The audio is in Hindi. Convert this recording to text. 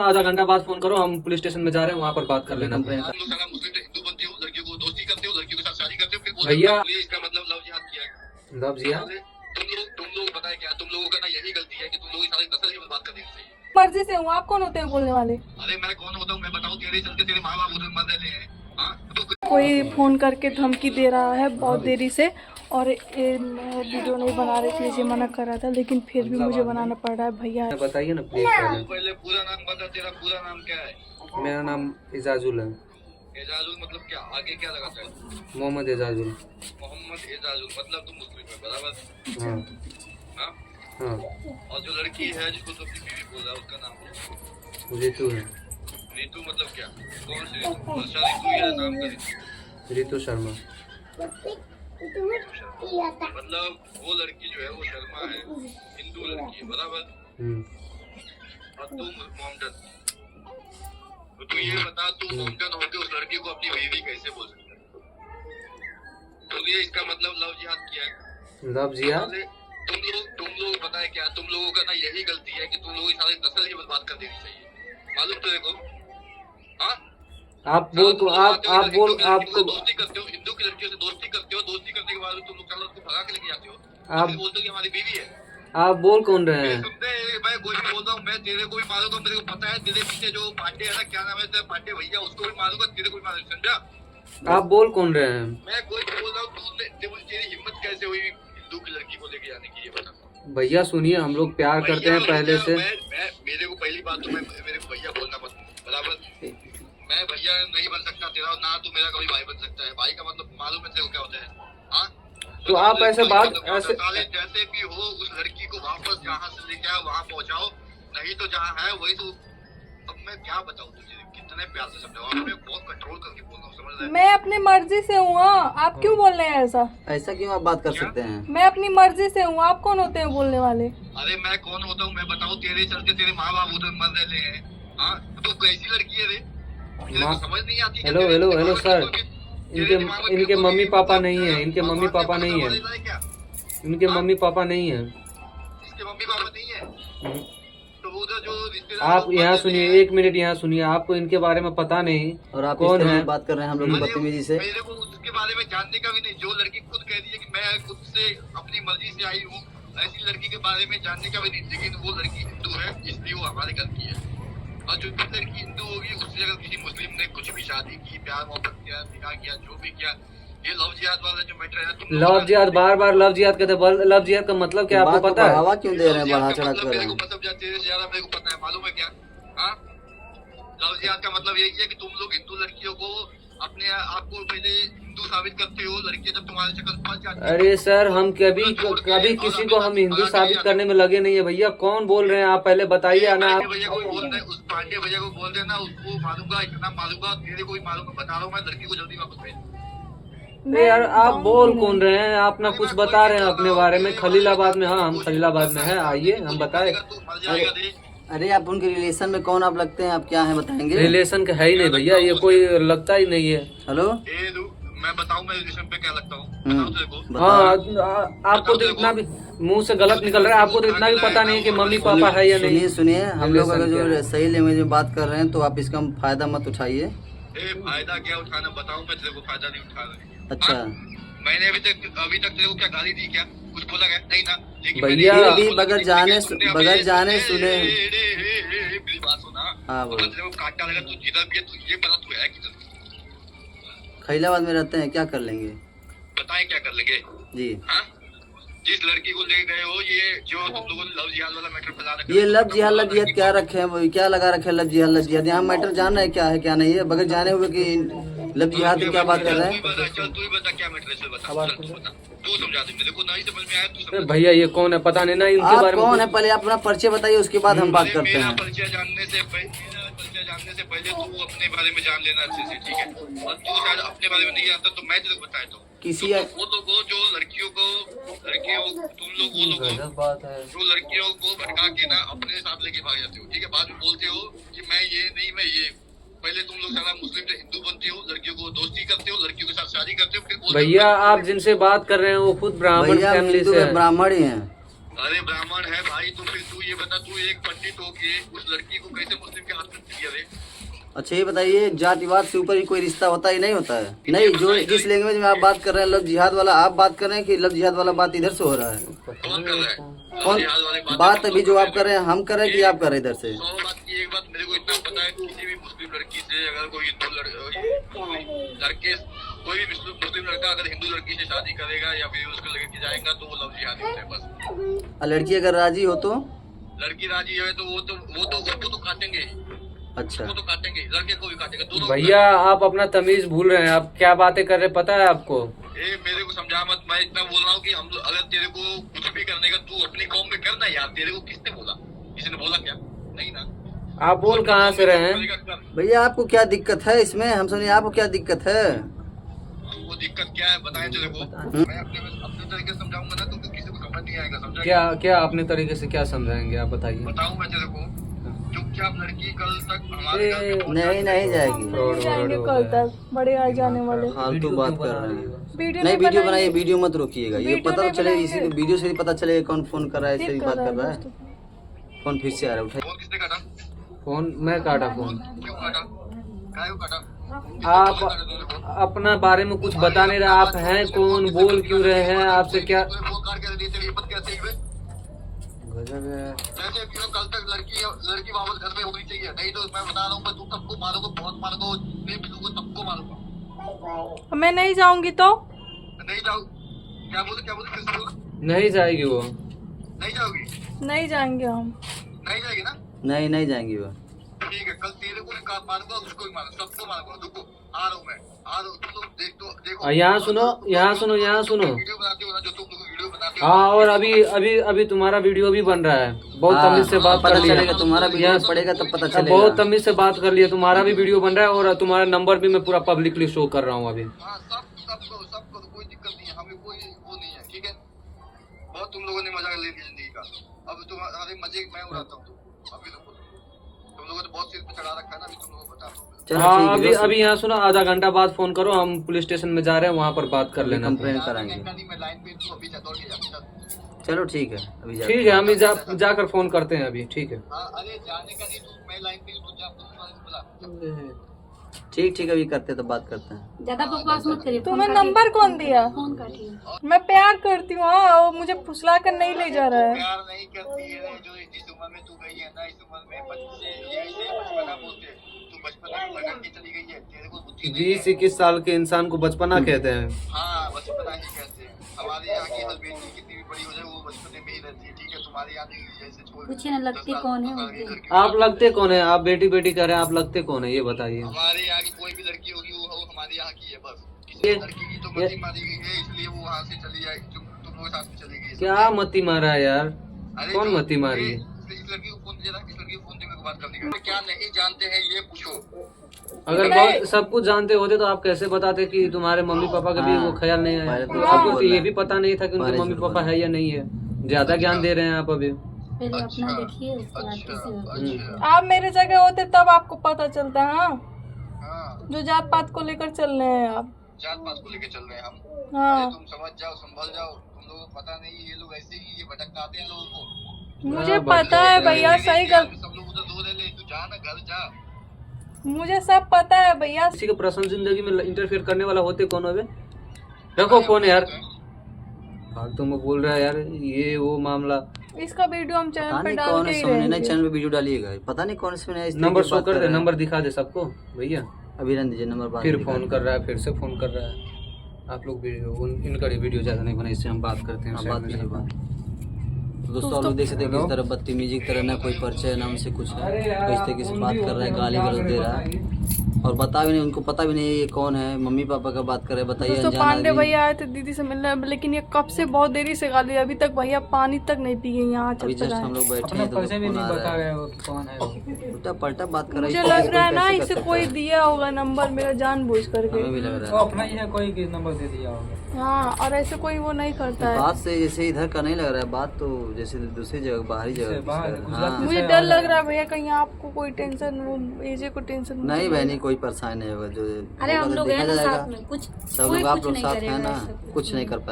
आधा घंटा बाद फोन करो, हम पुलिस स्टेशन में जा रहे हैं, वहाँ पर बात कर लेना। मुस्लिम से हिंदू बनते हो, लड़कियों को दोस्ती करते हो, लड़कियों के साथ शादी करते हो, फिर बोलते भैया हो इसका मतलब लव जिहाद किया है। लव जिहाद तुम लोग पता है क्या, तुम लोगों का ना यही गलती है कि तुम लोग सारी नस्ल की बर्बाद कर देते हैं। मर्जी से हूँ, आप कौन होते हैं बोलने वाले? अरे मैं कौन होता हूँ मैं बताऊँ? तेरे चलते तेरे माँ बाप उधर मर रहे हैं। हाँ तो कोई फोन करके धमकी दे रहा है बहुत देरी से, और मैं वीडियो नहीं बना रही थी, इसे मना कर रहा था, लेकिन फिर भी मुझे बनाना पड़ रहा है। भैया बताइए ना प्लीज। पहले पूरा नाम बता, तेरा पूरा नाम क्या है? मेरा नाम एजाजुल है। एजाजुल मतलब क्या, आगे क्या लगाता है? मोहम्मद एजाजुल। मोहम्मद एजाजुल मतलब तुम मुस्लिम है, बराबर? हाँ हाँ? हाँ। और जो लड़की है जिसको तुम अपनी बीवी बोल रहा है उसका नाम बोलो। रितु है। रीतू मतलब क्या? कौन सी रीतू? वर्षा रीतू या नाम का रीतू? रितु शर्मा। मतलब वो लड़की जो है वो शर्मा है, हिंदू लड़की है, बराबर? और तू मोहम्मदन। तो तू ये बता, तू मोहम्मदन होके उस लड़की को अपनी बीवी कैसे बोल सकता है? तो ये इसका मतलब लव जिहाद किया है। लव जिहाद तुम लोग पता है क्या, तुम लोगों का ना यही गलती है कि तुम लोग सारी नस्ल की बर्बाद कर देनी चाहिए, मालूम तेरे को? हाँ आप बोल को आप बोल आपको दोस्ती करते हो, हिंदू की लड़कियों से दोस्ती करते हो, दोस्ती करने के बाद तुम लोग चलो उसको भगा के लेके जाते हो, आप बोलते हो कि हमारी बीवी है। आप बोल कौन रहे हैं? मैं कोई भी बोल रहा हूँ, मैं तेरे को भी मारूंगा, मेरे को पता है तेरे पीछे जो पांडे है ना, क्या नाम है तेरा, पांडे भैया, उसको भी मारूंगा, तेरे को भी मारूंगा, समझा? आप बोल कौन रहे हैं? मैं कोई भी बोल रहा हूँ, तेरी हिम्मत कैसे हुई हिंदू की लड़की को लेके जाने की, ये बता। भैया सुनिए, हम लोग प्यार करते हैं पहले से। मेरे को पहली बात तो मेरे को भैया बोलना मत, बराबर? मैं भैया नहीं बन सकता तेरा, ना तू मेरा कभी भाई बन सकता है। भाई का मतलब मालूम है तेरे को क्या होता है? हाँ तो आप ऐसे बात ऐसे जैसे भी हो, उस लड़की को वापस जहाँ से लेके आओ वहाँ पहुँचाओ, नहीं तो जहाँ है वही तो। अब मैं क्या बताऊँ तुझे, कितने प्यार से समझाऊँ, मैं बहुत कंट्रोल करके बोल रहा हूँ, समझ रहे? मैं अपनी मर्जी से हूँ। आप क्यों बोल रहे हैं ऐसा? ऐसा क्यों आप बात कर सकते हैं? मैं अपनी मर्जी से हूँ, आप कौन होते हैं बोलने वाले? अरे मैं कौन होता हूँ मैं बताऊँ? तेरे चलते तेरे माँ बाप उधर मर रहे हैं। हाँ तो कैसी लड़की है रे, समझ नहीं आती? हेलो हेलो हेलो सर, इनके मम्मी पापा नहीं है, इनके मम्मी पापा नहीं है, इनके मम्मी पापा नहीं है। इसके मम्मी पापा नहीं है तो उधर जो रिश्तेदार, आप यहाँ सुनिए, एक मिनट यहाँ सुनिए, आपको इनके बारे में पता नहीं और आप कौन इस तरह है? की बात कर रहे हैं हम लोग की बदतमीजी से। मेरे को उसके बारे में जानने का भी नहीं। जो लड़की खुद कह रही है कि मैं खुद से अपनी मर्जी से आई हूँ, ऐसी लड़की के बारे में जानने का भी नहीं। लेकिन वो लड़की हिंदू है इसलिए वो हमारे घर की है, और जो भी लड़की हिंदू होगी उससे अगर किसी मुस्लिम ने कुछ भी शादी की, प्यार मोहब्बत किया, निकाह किया, जो भी किया, ये लव जिहाद वाला जो मैटर है। लव जिहाद, बार बार लव जिहाद कहते हैं। लव जिहाद का मतलब क्या आपको पता है? हवा क्यों दे रहे हैं, बढ़ा चढ़ा कर रहे मेरे को हैं? मतलब तेरे से ज्यादा मेरे को पता है, मालूम है क्या? हाँ लव जिहाद का मतलब यही है कि तुम लोग हिंदू लड़कियों को अपने आप को पहले हिंदू साबित करते हो, लड़कियां जब तुम्हारे चक्कर में फंस जाती है। अरे सर, हम कभी किसी को हम हिंदू साबित करने में लगे नहीं है। भैया कौन बोल रहे हैं आप, पहले बताइए ना आप। भैया को बोल रहे, उस पांडे भैया को बोल देना, उसको मारूंगा, इतना मारूंगा, तेरे को भी मारूंगा, बता रहा हूँ मैं, लड़की को जल्दी वापस भेज। अरे यार आप बोल कौन रहे हैं? आप ना कुछ बता रहे हैं अपने बारे में। खलीलाबाद में, हाँ हम खलीलाबाद में है, आइए हम बताए। तू मर जाएगा दे। अरे आप उनके रिलेशन में कौन आप लगते हैं, आप क्या हैं बताएंगे? रिलेशन का है ही नहीं भैया, ये कोई लगता ही नहीं है। हेलो मैं बताऊं मैं रिलेशन पे क्या लगता हूँ, बताओ तेरे को? हाँ आपको तो इतना भी मुंह से गलत निकल रहा है, आपको तो इतना भी पता नहीं है कि मम्मी पापा है या नहीं। सुनिए सुनिए, हम लोग अगर रिलेशन जो सही लैंग्वेज में बात कर रहे हैं तो आप इसका फायदा मत उठाइए। फायदा क्या उठाना, बताऊं मैं तेरे को? फायदा नहीं उठा रहा। अच्छा मैंने अभी तक तेरे को क्या गाली दी, क्या कुछ बोला क्या? नहीं ना। लेकिन भैया ये भी बगैर जाने सुने। मेरी बात सुना। हाँ बोलो। तेरे को कांटा लगा, तू जिधर भी है तू ये पता तू है किधर? खैलाबाद में रहते हैं, क्या कर लेंगे? बताएं क्या कर लेंगे? जी हाँ जिस लड़की को ले गए हो, ये जो तुम लोगों ने लव जिहाद वाला मैटर फैला रखा है, ये लव जिहाद क्या रखे हैं, वो क्या लगा रखे हैं? लव जिहाद यहाँ मैटर जान रहे हैं क्या है क्या नहीं है, बगैर जाने हुए कि लव जिहाद की क्या बात कर रहे हैं? चल तू ही बता क्या मैटर है, चल बता, चल तू बता, तू समझा दे मेरे को, नहीं समझ में आया तू अरे समझा। भैया ये कौन है पता नहीं ना इनके आप बारे में। कौन है, पहले आप अपना परिचय बताइए, उसके बाद हम बात करते मेरा हैं। परिचय जानने से पहले तू अपने बारे में जान लेना अच्छे से, ठीक है? और तू शायद अपने बारे में नहीं जानता तो मैं तेरे को बता देता हूँ। किसी वो लोगों जो लड़कियों तुम लोग वो लोगों गलत बात है। जो लड़कियों को भड़का के ना अपने साथ लेके भाग जाते हो, ठीक है? बाद में बोलते हो कि मैं ये नहीं मैं ये। पहले तुम लोग सारा मुस्लिम से हिंदू बनते हो, लड़कियों को दोस्ती करते हो, लड़कियों के साथ शादी करते हो, फिर बोलते हो भैया आप जिनसे बात कर रहे हैं वो खुद ब्राह्मण भैया फैमिली हिंदू से है। ब्राह्मण ही हैं। अरे ब्राह्मण है भाई तो फिर तू ये बता, तू एक पंडित होके उस लड़की को कैसे मुस्लिम के हाथ में अच्छा ये बताइए, जातिवाद से ऊपर ही कोई रिश्ता होता है नहीं होता है? नहीं, जो जिस लैंग्वेज में आप बात कर रहे हैं लव जिहाद वाला, आप बात कर रहे हैं कि लव जिहाद वाला बात इधर से हो रहा है? कौन कर रहा है? कौन बात अभी जो आप कर रहे हैं हम कर रहे हैं कि आप कर रहे हैं इधर से? 100 बात की एक बात मेरे को इतना पता है, किसी भी मुस्लिम लड़की से अगर कोई हिंदू लड़के, कोई भी मुस्लिम लड़का अगर हिंदू लड़की से शादी करेगा या फिर उसको लेके जाएगा तो वो लव जिहाद होता है बस। लड़की अगर राजी हो तो? लड़की राजी है तो वो तो काटेंगे ही। अच्छा, वो तो काटेंगे, लड़के को भी काटेंगे, दोनों। भैया आप अपना तमीज भूल रहे हैं, आप क्या बातें कर रहे हैं पता है आपको? ए मेरे को समझा मत, मैं इतना बोल रहा हूँ कि हम अगर तेरे को कुछ भी करने का तू अपनी कौम में करना यार। तेरे को किसने बोला? किसी ने बोला क्या? नहीं ना। आप बोल कहाँ से रहे हैं? भैया आपको क्या दिक्कत है इसमें? हम सुनिए आपको क्या दिक्कत है? वो दिक्कत क्या है बताएं तेरे को। मैं अपने तरीके से समझाऊंगा ना, तुमको किसी को समझ नहीं आएगा। समझा? क्या अपने तरीके से क्या समझाएंगे आप बताइए। बताऊं मैं तेरे को, चुपचाप लड़की कल तक हमारे घर पे नहीं जाएगी। नहीं जाएंगे कल तक, बड़े आ जाने वाले। फालतू बात कर रहे हैं। वीडियो नहीं, वीडियो बनाएंगे। बनाइए, वीडियो मत रोकिएगा। ये वीडियो पता नहीं चले, बनाएंगे। इसी को वीडियो से ही पता चलेगा कौन फोन कर रहा है, इससे ठीक ही बात कर रहा है। दोस्तों। फोन फिर से आ रहा है, उठाइए। फोन किसने काटा? फोन मैं काटा फोन। क्यों काटा? काहे को काटा? आप अपना बारे में कुछ बता नहीं रहे, आप हैं कौन, बोल क्यों रहे हैं, आपसे क्या? फोन काट के तेरी हिम्मत कैसे हुई? गजब है। जैसे कि कल तक लड़की वापस घर में होनी चाहिए, नहीं तो मैं बता रहा हूँ, मैं तू सबको मारूंगा, बहुत मारूंगा, नहीं मिलूंगा सबको मारूंगा। मैं नहीं जाऊंगी तो? नहीं जाओ। क्या बोले फिर से बोलो। नहीं जाएगी वो। नहीं जाओगी? नहीं जाएंगे हम। नहीं जाएगी ना? नहीं जाएंगी वो। ठीक है, कल तेरे को भी मारूंगा, उसको भी मारूंगा, सबको मारूंगा। रुको, आ रहा हूँ मैं, आ रहा हूँ। तुम लोग देखो यहाँ सुनो। वीडियो बनाते हो ना, जो तुम लोग वीडियो बनाते हो। हाँ, और अभी तुम्हारा वीडियो भी बन रहा है। बहुत तमीज से बात कर पता लिया। चलेगा, तुम्हारा वीडियो पड़ेगा तब पता चलेगा। बहुत तमीज से बात कर लिया, तुम्हारा भी वीडियो बन रहा है और तुम्हारा नंबर भी मैं पूरा पब्लिकली शो कर रहा हूँ अभी। हाँ, सबको कोई दिक्कत नहीं है, हमें कोई वो नहीं है। ठीक है, बहुत तुम लोगों ने मजा ले लिया जिंदगी का, अब तुम्हारे मजे मैं उड़ाता हूँ। अभी तुम लोगों ने बहुत सिर पे चढ़ा रखा है ना, अभी तुम लोगों को बता रहा हूँ। हाँ, अभी यहाँ सुनो, आधा घंटा बाद फोन करो, हम पुलिस स्टेशन में जा रहे हैं, वहाँ पर बात कर लेना। कंप्लेन कराएंगे। मैं लाइन पे हूँ, अभी दौड़ के जाऊँ। चलो ठीक है, अभी ठीक है, हम जाकर फोन करते हैं अभी। ठीक है, हाँ, अरे जाने का नहीं, तू मैं लाइन पे हूँ, तू जा, पुलिस वाले को बुला। ठीक अभी करते हैं तो बात करते हैं। ज्यादा बकवास मत करिए। तुम्हें नंबर कौन दिया? फोन काटिए। मैं प्यार करती हूँ। हाँ, वो मुझे फुसला कर नहीं ले जा रहा है। प्यार नहीं करती है, जो जिस उम्र में तू गई है ना, इस उम्र में बच्चे ये बचपना बोलते हैं। तू बचपना में भटक के चली गई है, तेरे को बुद्धि नहीं है। 20-21 साल के इंसान को बचपना कहते हैं। हाँ, बचपना ही कहते हैं। हमारे यहाँ की हर बेटी कितनी भी बड़ी हो जाए वो बचपने में ही रहती है। ठीक है, तुम्हारे यहाँ नहीं, जैसे छोड़ पूछिए ना, लगती कौन है उनके? आप लगते कौन है? आप बेटी कह रहे हैं, आप लगते कौन है ये बताइए। हमारे यहाँ की कोई भी लड़की होगी वो हमारे यहाँ की है बस। किसी लड़की की तो मती मारी गई है, इसलिए वो वहाँ से चली जाएगी, तुम लोग साथ में चली गई। क्या मती मारा है यार? अरे कौन जो- मती मारी है? इस लड़की को फोन दे रहा, इस लड़की को फोन दे मेरे को बात करने का। क्या नहीं जानते हैं ये पूछो। अगर बहुत सब कुछ जानते होते तो आप कैसे बताते कि तुम्हारे मम्मी पापा का भी वो ख्याल नहीं आया? आपको तो ये भी पता नहीं था कि उनके मम्मी पापा है या नहीं है। ज्यादा ज्ञान दे रहे हैं आप अभी। पहले अपना देखिए, उसके बाद किसी और को देखिए। आप मेरे जगह होते तब आपको पता चलता है। हाँ, हाँ, जो जात पात को लेकर चल रहे हैं आप। जात पात को लेके चल रहे हैं हम। हाँ, अरे तुम समझ जाओ, संभल जाओ। तुम लोगों को पता नहीं, ये लोग ऐसे ही ये भटकाते हैं लोगों को। मुझे पता है भैया, सही कर। सब लोग उधर दूर ले, तू जा ना, घर जा। मुझे सब पता है भैया। किसी के पर्सनल जिंदगी में इंटरफेयर करने वाला होते कौन है? रखो फोन यार, फालतू में बोल रहा है यार, ये वो मामला। इसका वीडियो हम पता चैनल पे नहीं डाल कौन के है, ही सामने नहीं रहेंगे। चैनल पे वीडियो डालिएगा। पता नहीं कौन से नंबर शो कर दे, नंबर दिखा दे सबको भैया। अभी रहने दीजिए, नंबर बाद फिर में फोन कर रहा है, फिर से फोन कर रहा है। आप लोग वीडियो इनका वीडियो ज्यादा नहीं बना, इससे हम बात करते हैं। हाँ, बात नहीं बात। तो दोस्तों आप लोग देख सकते हैं किस तरह बदतमीजी की तरह, ना कोई परिचय ना हमसे कुछ है, किस तरीके से बात कर रहा है, गाली गलौज दे रहा है और बता भी नहीं, उनको पता भी नहीं ये कौन है, मम्मी पापा का बात कर रहे हैं। बताइए दोस्तों, अनजान पांडे आदमी। भैया आए थे दीदी से मिलने, लेकिन ये कब से बहुत देरी से गाली, अभी तक भैया पानी तक नहीं पिए यहाँ अभी चल जस्ट रहा हम है। लोग बैठे हैं तो फोन आ रहा है। उल्टा पलटा बात कर रहा मुझे है। लग रहा है ना इसे कोई दिया होगा नंबर मेरा जानबूझ करके। हमें भी लग रहा है अपना ही है, कोई किस नंबर दे दिया होगा। हाँ, और ऐसे कोई वो नहीं करता है। बात से जैसे इधर का नहीं लग रहा है, बात तो जैसे दूसरी जगह, बाहरी जगह की है। हाँ। मुझे डर लग रहा है भैया, कहीं आपको कोई टेंशन, वो एजे को टेंशन। नहीं बहनी, कोई परेशानी नहीं होगा। जो अरे हम लोग देखा हैं ना जाएगा। साथ में, कुछ सब कोई लोग आप कुछ लोग नहीं साथ करेगा हैं ना, ऐसा कुछ कुछ नहीं कर पाए।